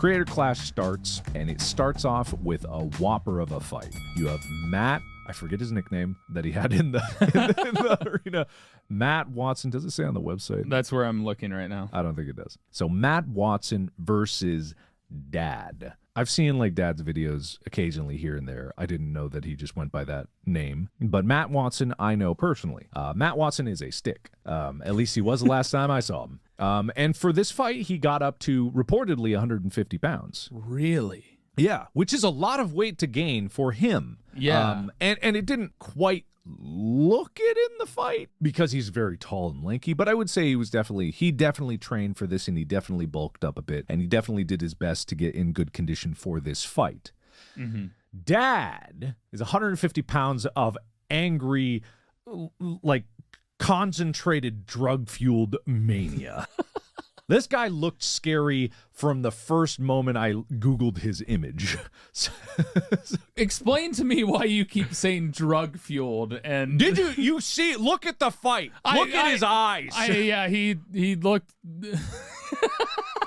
Creator Clash starts, and it starts off with a whopper of a fight. You have Matt, I forget his nickname that he had in the arena. Matt Watson, does it say on the website? That's where I'm looking right now. I don't think it does. So Matt Watson versus Dad. I've seen like Dad's videos occasionally here and there. I didn't know that he just went by that name. But Matt Watson, I know personally. Matt Watson is a stick. At least he was the last time I saw him. And for this fight, he got up to reportedly 150 pounds. Really? Yeah, which is a lot of weight to gain for him. Yeah. And it didn't quite look it in the fight because he's very tall and lanky, but I would say he definitely trained for this, and he definitely bulked up a bit, and he definitely did his best to get in good condition for this fight. Mm-hmm. Dad is 150 pounds of angry, like concentrated drug-fueled mania. This guy looked scary from the first moment I Googled his image. Explain to me why you keep saying drug-fueled. And did you see? Look at the fight. Look at his eyes. He looked...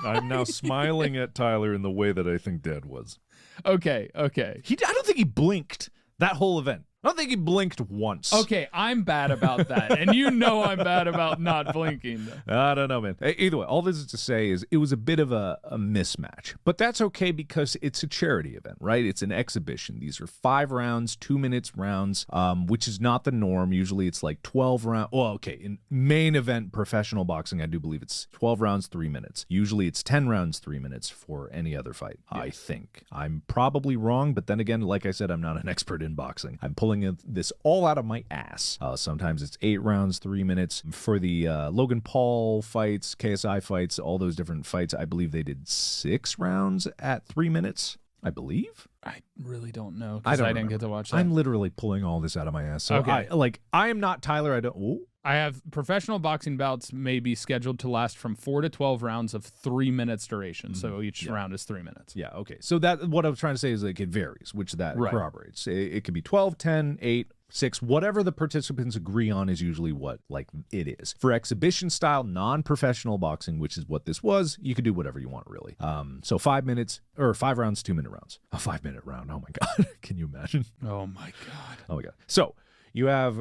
I'm now smiling at Tyler in the way that I think Dad was. Okay. I don't think he blinked that whole event. I don't think he blinked once. Okay, I'm bad about that, and you know I'm bad about not blinking. I don't know, man. Either way, all this is to say is it was a bit of a mismatch, but that's okay because it's a charity event, right? It's an exhibition. These are 5 rounds, 2 minutes rounds, which is not the norm. Usually it's like 12 rounds. Well, okay, in main event professional boxing, I do believe it's 12 rounds, 3 minutes. Usually it's 10 rounds, 3 minutes for any other fight, yes. I think. I'm probably wrong, but then again, like I said, I'm not an expert in boxing. I'm pulling this all out of my ass. Sometimes it's 8 rounds, 3 minutes. For the Logan Paul fights, KSI fights, all those different fights, I believe they did 6 rounds at 3 minutes, I believe. I really don't know because I didn't get to watch that. I'm literally pulling all this out of my ass. So okay. I am not Tyler. I have professional boxing bouts may be scheduled to last from 4 to 12 rounds of 3 minutes duration. So each round is 3 minutes. Yeah, okay. So that what I was trying to say is like it varies, which that corroborates. It could be 12, 10, 8, 6, whatever the participants agree on is usually what like it is. For exhibition style, non-professional boxing, which is what this was, you could do whatever you want really. So 5 minutes or 5 rounds, 2 minute rounds. A 5-minute round. Oh my God. Can you imagine? Oh my God. Oh my God. So you have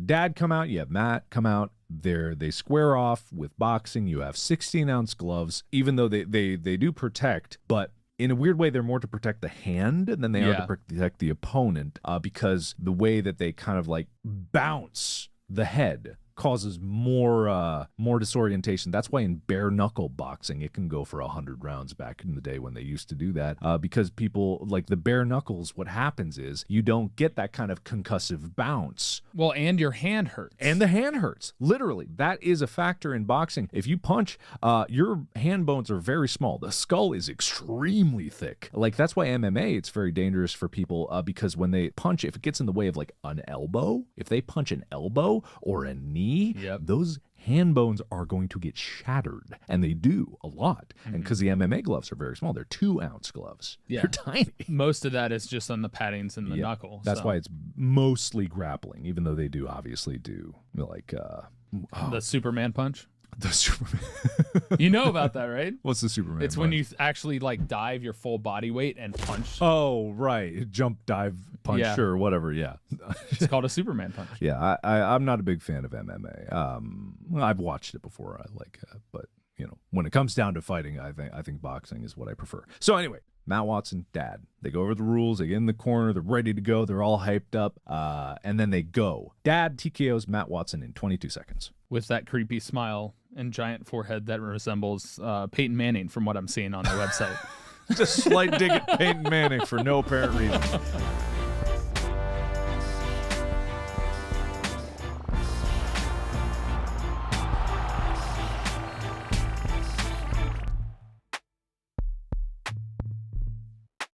Dad come out, you have Matt come out. They square off with boxing. You have 16-ounce gloves, even though they do protect, but in a weird way, they're more to protect the hand than they are to protect the opponent because the way that they kind of like bounce the head causes more disorientation. That's why in bare knuckle boxing it can go for 100 rounds back in the day when they used to do that because people like the bare knuckles. What happens is you don't get that kind of concussive bounce. Well, and your hand hurts. And the hand hurts. Literally, that is a factor in boxing. If you punch, your hand bones are very small. The skull is extremely thick. Like that's why MMA, it's very dangerous for people because when they punch, if it gets in the way of like an elbow, if they punch an elbow or a knee, those hand bones are going to get shattered, and they do a lot. And because the MMA gloves are very small, they're 2-ounce gloves. Yeah. They're tiny. Most of that is just on the paddings and the knuckle. That's why it's mostly grappling, even though they do obviously do like the Superman punch. The Superman. You know about that, right? What's the Superman It's punch? when you actually like dive your full body weight and punch. Oh, right. Jump, dive, punch, or whatever. Yeah. It's called a Superman punch. Yeah, I'm not a big fan of MMA. I've watched it before. I like it, but you know, when it comes down to fighting, I think boxing is what I prefer. So anyway, Matt Watson, Dad. They go over the rules. They get in the corner. They're ready to go. They're all hyped up. And then they go. Dad TKOs Matt Watson in 22 seconds. With that creepy smile and giant forehead that resembles Peyton Manning from what I'm seeing on their website. Just a slight dig at Peyton Manning for no apparent reason.